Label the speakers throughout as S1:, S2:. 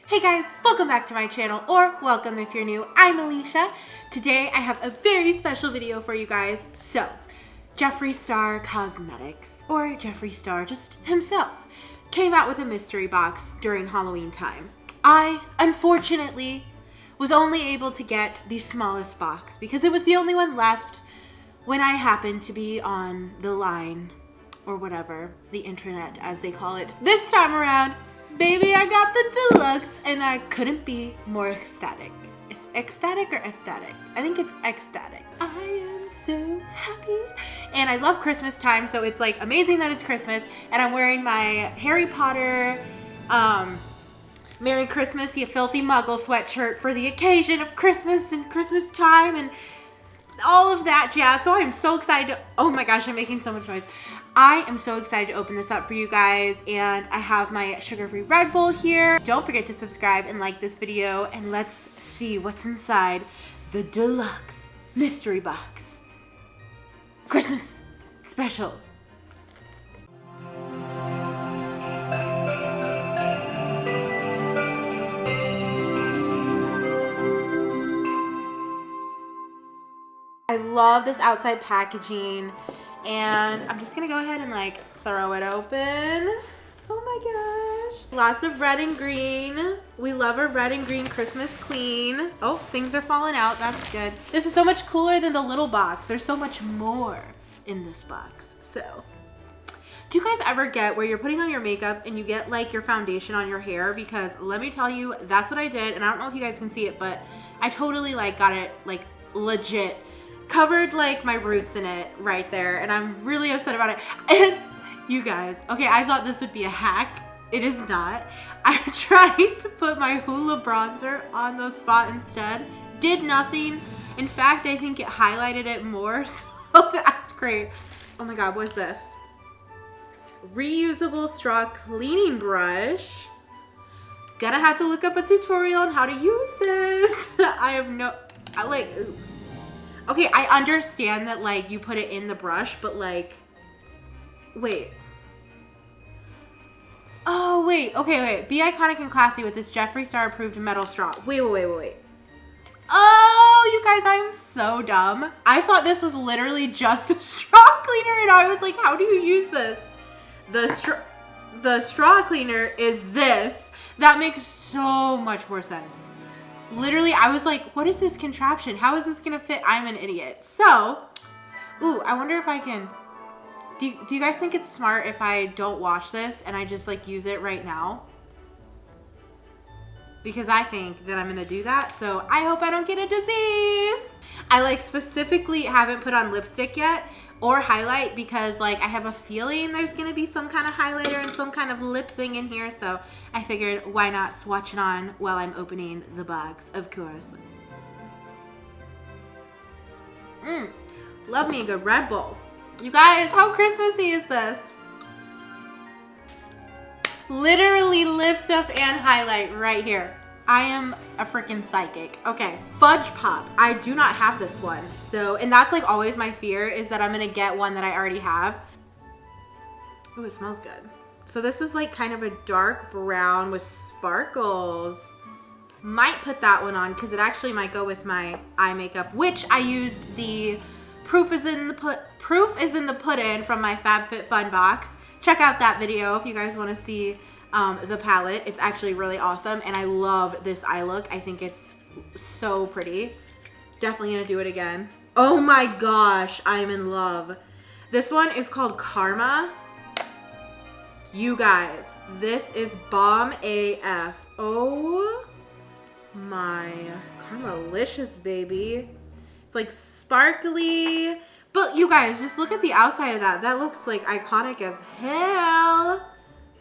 S1: Hey guys, welcome back to my channel, or welcome if you're new. I'm ALECIA. Today I have a very special video for you guys. So, Jeffree Star Cosmetics, or Jeffree Star just himself, came out with a mystery box during Halloween time. I, unfortunately, was only able to get the smallest box because it was the only one left when I happened to be on the line, or whatever, the internet as they call it. This time around, baby, I got the deluxe, and I couldn't be more ecstatic. It's ecstatic or ecstatic? I think it's ecstatic. I am so happy. And I love Christmas time, so it's like amazing that it's Christmas. And I'm wearing my Harry Potter, Merry Christmas, you filthy muggle sweatshirt for the occasion of Christmas and Christmas time and all of that jazz. So I'm so excited to, oh my gosh, I'm making so much noise. I am so excited to open this up for you guys, and I have my sugar-free Red Bull here. Don't forget to subscribe and like this video, and let's see what's inside the deluxe mystery box. Christmas special. I love this outside packaging, and I'm just gonna go ahead and like throw it open. Oh my gosh. Lots of red and green. We love a red and green Christmas queen. Oh, things are falling out. That's good. This is so much cooler than the little box. There's so much more in this box. So, do you guys ever get where you're putting on your makeup and you get like your foundation on your hair? Because let me tell you, that's what I did. And I don't know if you guys can see it, but I totally like got it like legit covered like my roots in it right there, and I'm really upset about it. And you guys, okay, I thought this would be a hack. It is not. I tried to put my Hoola bronzer on the spot instead. Did nothing. In fact, I think it highlighted it more, so that's great. Oh my god, what's this? Reusable straw cleaning brush. Gonna have to look up a tutorial on how to use this. Ooh. Okay, I understand that like you put it in the brush, but like, wait. Oh, wait, okay, wait. Be iconic and classy with this Jeffree Star approved metal straw. Wait. Oh, you guys, I am so dumb. I thought this was literally just a straw cleaner, and I was like, how do you use this? The straw cleaner is this. That makes so much more sense. Literally, I was like, what is this contraption? How is this gonna fit? I'm an idiot. So, ooh, I wonder if I can, do you guys think it's smart if I don't wash this and I just like use it right now? Because I think that I'm gonna do that, so I hope I don't get a disease. I like specifically haven't put on lipstick yet or highlight because like I have a feeling there's gonna be some kind of highlighter and some kind of lip thing in here, so I figured why not swatch it on while I'm opening the box, of course. Love me a good Red Bull. You guys, how Christmassy is this? Literally lip stuff and highlight right here. I am a freaking psychic. Okay, Fudge Pop. I do not have this one. So, and that's like always my fear, is that I'm gonna get one that I already have. Oh, it smells good. So this is like kind of a dark brown with sparkles. Might put that one on because it actually might go with my eye makeup, which I used the Proof is in the Puddin' from my FabFitFun box. Check out that video if you guys want to see the palette. It's actually really awesome, and I love this eye look. I think it's so pretty. Definitely gonna do it again. Oh my gosh, I'm in love. This one is called Karma. You guys, this is bomb AF. Oh my, Karmalicious, baby. It's like sparkly, but you guys, just look at the outside of that. That looks like iconic as hell.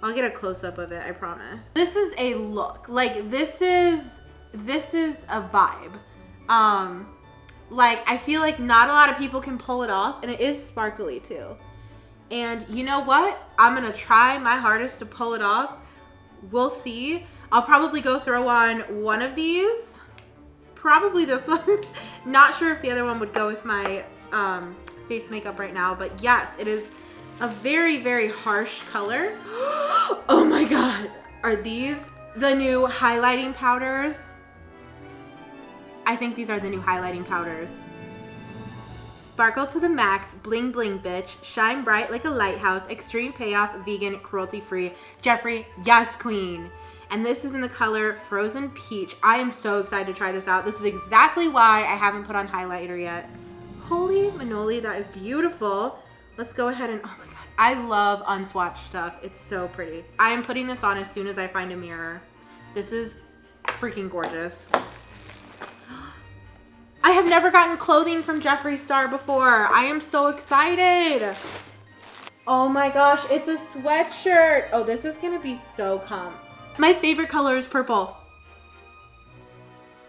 S1: I'll get a close-up of it, I promise. This is a look. Like, this is a vibe. Like, I feel like not a lot of people can pull it off, and it is sparkly too. And you know what? I'm gonna try my hardest to pull it off. We'll see. I'll probably go throw on one of these. Probably this one. Not sure if the other one would go with my face makeup right now, but yes, it is a very, very harsh color. Oh my god. Are these the new highlighting powders. I think these are the new highlighting powders. Sparkle to the max, bling bling bitch, shine bright like a lighthouse, extreme payoff, vegan, cruelty free. Jeffree, yes queen. And this is in the color Frozen Peach. I am so excited to try this out. This is exactly why I haven't put on highlighter yet. Holy manoli, that is beautiful. Let's go ahead and, oh my God. I love unswatched stuff. It's so pretty. I am putting this on as soon as I find a mirror. This is freaking gorgeous. I have never gotten clothing from Jeffree Star before. I am so excited. Oh my gosh, it's a sweatshirt. Oh, this is gonna be so calm. My favorite color is purple.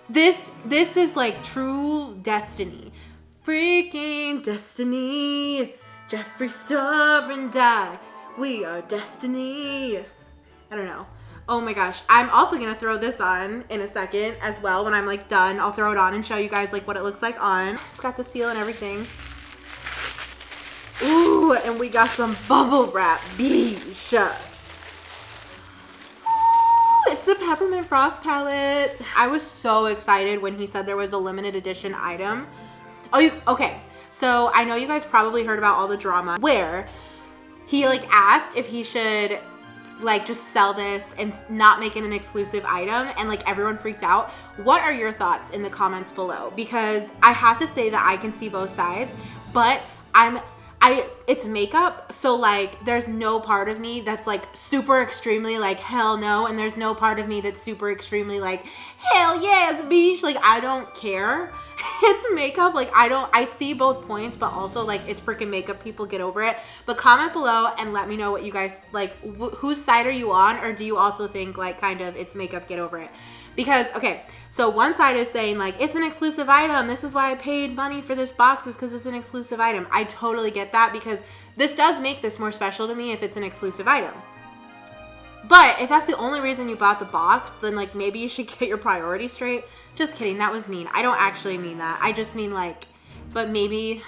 S1: This is like true destiny. Freaking destiny. Jeffree Star and I, we are destiny. I don't know. Oh my gosh. I'm also gonna throw this on in a second as well. When I'm like done, I'll throw it on and show you guys like what it looks like on. It's got the seal and everything. Ooh, and we got some bubble wrap. Beesh. It's the Peppermint Frost palette. I was so excited when he said there was a limited edition item. Okay. So I know you guys probably heard about all the drama where he like asked if he should like just sell this and not make it an exclusive item, and like everyone freaked out. What are your thoughts in the comments below? Because I have to say that I can see both sides, but it's makeup, so like there's no part of me that's like super extremely like hell no, and there's no part of me that's super extremely like hell yes bitch. Like I don't care. It's makeup. Like I see both points, but also like it's freaking makeup. People, get over it. But comment below and let me know what you guys like. Whose side are you on, or do you also think like kind of it's makeup, get over it? Because, okay, so one side is saying like, it's an exclusive item. This is why I paid money for this box, is because it's an exclusive item. I totally get that, because this does make this more special to me if it's an exclusive item. But if that's the only reason you bought the box, then like maybe you should get your priorities straight. Just kidding. That was mean. I don't actually mean that. I just mean like, but maybe,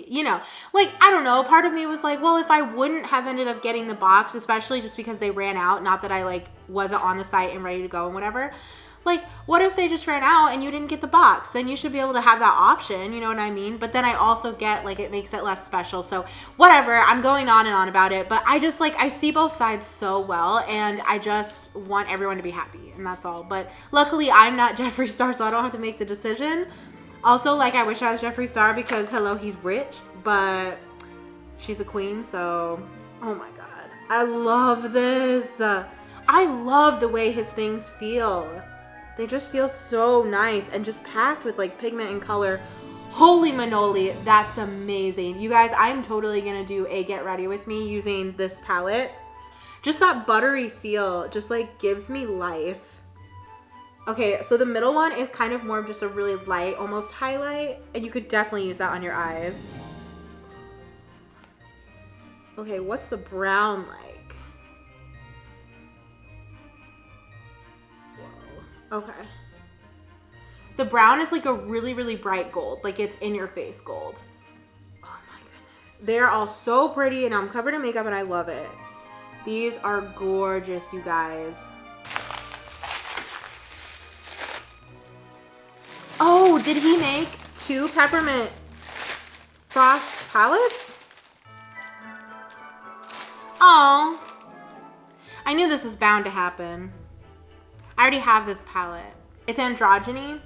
S1: you know, like, I don't know. Part of me was like, well, if I wouldn't have ended up getting the box, especially just because they ran out, not that I like wasn't on the site and ready to go and whatever, like, what if they just ran out and you didn't get the box? Then you should be able to have that option, you know what I mean? But then I also get like, it makes it less special. So whatever, I'm going on and on about it, but I just like, I see both sides so well, and I just want everyone to be happy, and that's all. But luckily I'm not Jeffree Star, so I don't have to make the decision. Also, like, I wish I was Jeffree Star, because hello, he's rich, but she's a queen, so oh my God. I love this. I love the way his things feel. They just feel so nice and just packed with like pigment and color. Holy manoli, that's amazing. You guys, I'm totally gonna do a get ready with me using this palette. Just that buttery feel just like gives me life. Okay, so the middle one is kind of more of just a really light, almost highlight, and you could definitely use that on your eyes. Okay, what's the brown like? Whoa, okay. The brown is like a really, really bright gold, like it's in your face gold. Oh my goodness. They're all so pretty, and I'm covered in makeup and I love it. These are gorgeous, you guys. Oh, did he make 2 Peppermint Frost palettes? Oh, I knew this was bound to happen. I already have this palette. It's Androgyny.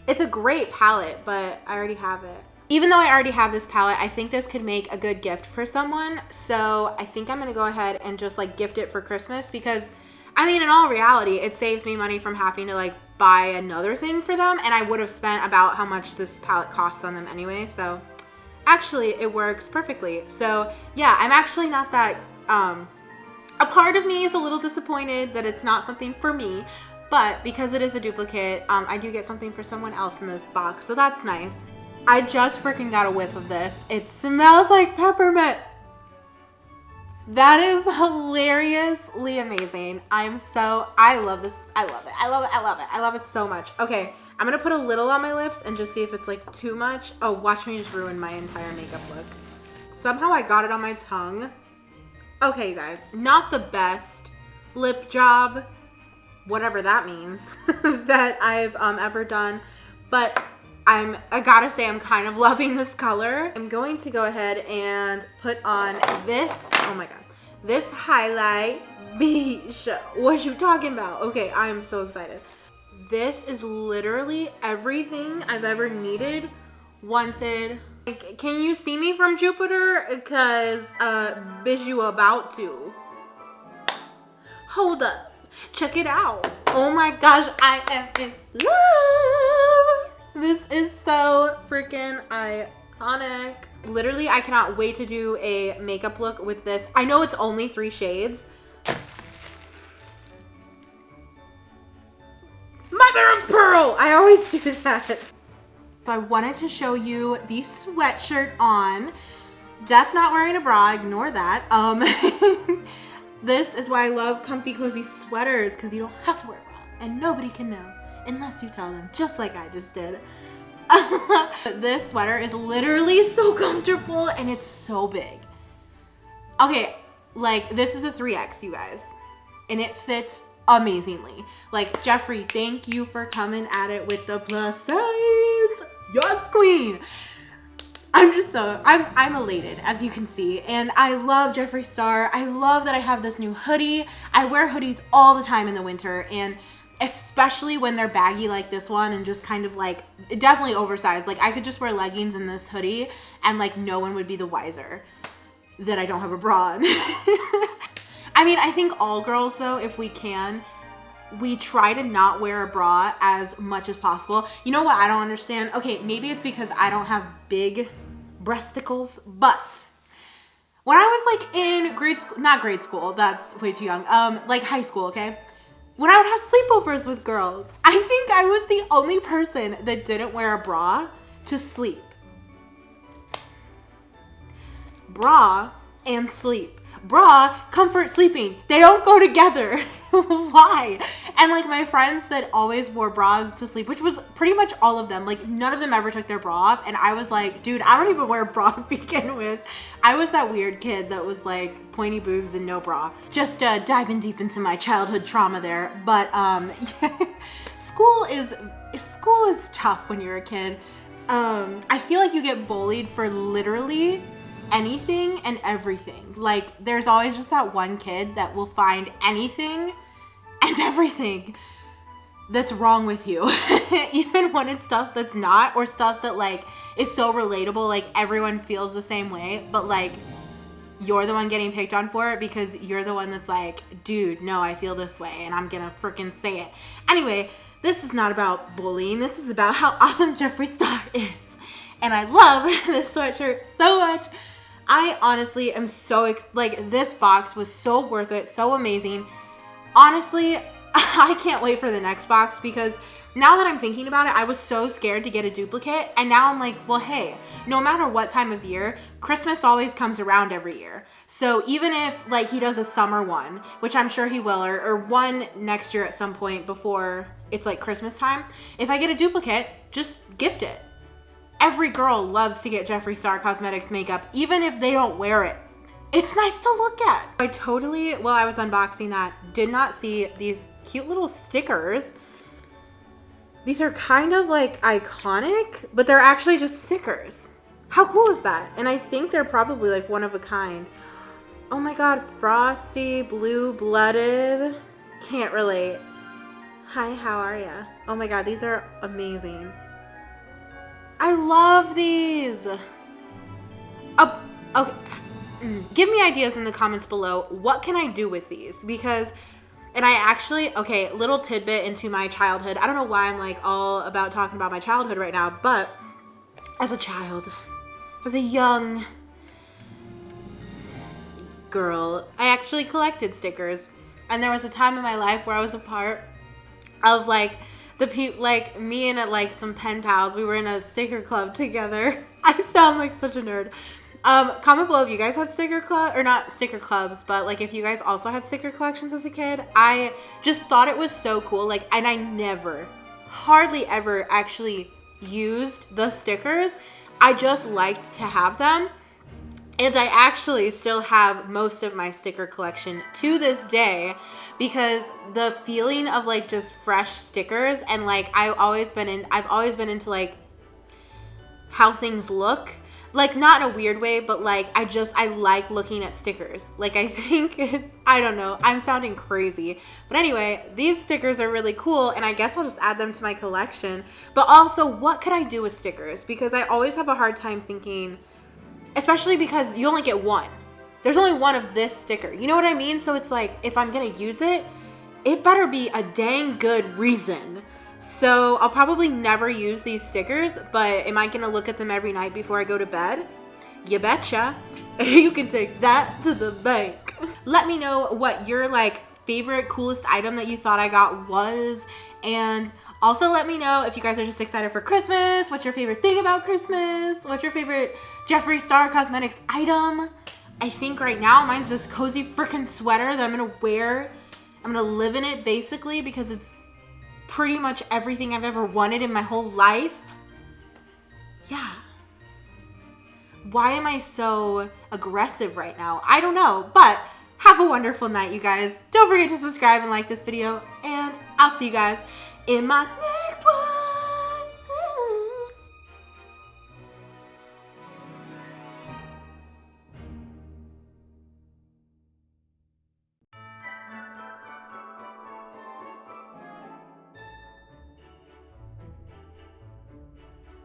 S1: It's a great palette, but I already have it. Even though I already have this palette, I think this could make a good gift for someone. So I think I'm gonna go ahead and just like gift it for Christmas, because I mean, in all reality, it saves me money from having to like buy another thing for them, and I would have spent about how much this palette costs on them anyway. So actually it works perfectly. So yeah, I'm actually not that, a part of me is a little disappointed that it's not something for me, but because it is a duplicate, I do get something for someone else in this box, so that's nice. I just freaking got a whiff of this. It smells like peppermint. That is hilariously amazing. I love this. I love it. I love it. I love it. I love it so much. Okay, I'm gonna put a little on my lips and just see if it's like too much. Oh, watch me just ruin my entire makeup look. Somehow I got it on my tongue. Okay, you guys, not the best lip job, whatever that means, that I've ever done. But I gotta say, I'm kind of loving this color. I'm going to go ahead and put on this, oh my god, this highlight beige. What you talking about? Okay, I'm so excited. This is literally everything I've ever needed, wanted. Like, can you see me from Jupiter? Because, bitch, you about to. Hold up. Check it out. Oh my gosh, I am in love. This is so freaking iconic. Literally, I cannot wait to do a makeup look with this. I know it's only 3 shades. Mother of pearl! I always do that. So I wanted to show you the sweatshirt on. Def not wearing a bra, ignore that. This is why I love comfy, cozy sweaters, because you don't have to wear a bra, and nobody can know unless you tell them, just like I just did. This sweater is literally so comfortable, and it's so big. Okay, like, this is a 3X, you guys, and it fits amazingly. Like, Jeffree, thank you for coming at it with the plus size. Yes, queen. I'm just so, I'm elated, as you can see, and I love Jeffree Star. I love that I have this new hoodie. I wear hoodies all the time in the winter, and especially when they're baggy like this one and just kind of like, definitely oversized. Like, I could just wear leggings in this hoodie and like no one would be the wiser that I don't have a bra on. I mean, I think all girls though, if we can, we try to not wear a bra as much as possible. You know what I don't understand? Okay, maybe it's because I don't have big breasticles, but when I was like in grade school, not grade school, that's way too young, like high school, okay? When I would have sleepovers with girls, I think I was the only person that didn't wear a bra to sleep. Bra and sleep. Bra, comfort, sleeping. They don't go together. Why? And like my friends that always wore bras to sleep, which was pretty much all of them, like none of them ever took their bra off. And I was like, dude, I don't even wear a bra to begin with. I was that weird kid that was like pointy boobs and no bra. Just diving deep into my childhood trauma there. But yeah, school is tough when you're a kid. I feel like you get bullied for literally anything and everything. Like, there's always just that one kid that will find anything and everything that's wrong with you. Even when it's stuff that's not, or stuff that like is so relatable, like everyone feels the same way, but like you're the one getting picked on for it because you're the one that's like, dude, no, I feel this way and I'm gonna freaking say it. Anyway, this is not about bullying. This is about how awesome Jeffree Star is. And I love this sweatshirt so much. I honestly am so, like, this box was so worth it, so amazing. Honestly, I can't wait for the next box because now that I'm thinking about it, I was so scared to get a duplicate. And now I'm like, well, hey, no matter what time of year, Christmas always comes around every year. So even if like he does a summer one, which I'm sure he will, or one next year at some point before it's like Christmas time, if I get a duplicate, just gift it. Every girl loves to get Jeffree Star Cosmetics makeup, even if they don't wear it. It's nice to look at. I totally, while I was unboxing that, did not see these cute little stickers. These are kind of like iconic, but they're actually just stickers. How cool is that? And I think they're probably like one of a kind. Oh my God, frosty, blue-blooded. Can't relate. Hi, how are ya? Oh my God, these are amazing. I love these. Oh, okay. Give me ideas in the comments below. What can I do with these? Because, and I actually, okay, little tidbit into my childhood. I don't know why I'm like all about talking about my childhood right now, but as a child, as a young girl, I actually collected stickers. And there was a time in my life where I was a part of like like me and like some pen pals, we were in a sticker club together. I sound like such a nerd. Comment below if you guys had sticker club, or not sticker clubs, but like if you guys also had sticker collections as a kid. I just thought it was so cool. Like, and I never, hardly ever actually used the stickers. I just liked to have them. And I actually still have most of my sticker collection to this day, because the feeling of like just fresh stickers, and like I've always been into like how things look. Like, not in a weird way, but like I like looking at stickers. Like, I think I don't know, I'm sounding crazy, but anyway, these stickers are really cool, and I guess I'll just add them to my collection. But also, what could I do with stickers? Because I always have a hard time thinking, especially because you only get one. There's only one of this sticker, you know what I mean? So it's like, if I'm gonna use it, it better be a dang good reason. So I'll probably never use these stickers, but am I gonna look at them every night before I go to bed? You betcha. You can take that to the bank. Let me know what your like favorite, coolest item that you thought I got was, and also let me know if you guys are just excited for Christmas. What's your favorite thing about Christmas? What's your favorite Jeffree Star Cosmetics item? I think right now mine's this cozy freaking sweater that I'm gonna wear. I'm gonna live in it basically, because it's pretty much everything I've ever wanted in my whole life. Yeah. Why am I so aggressive right now? I don't know, but have a wonderful night, you guys. Don't forget to subscribe and like this video, and I'll see you guys in my next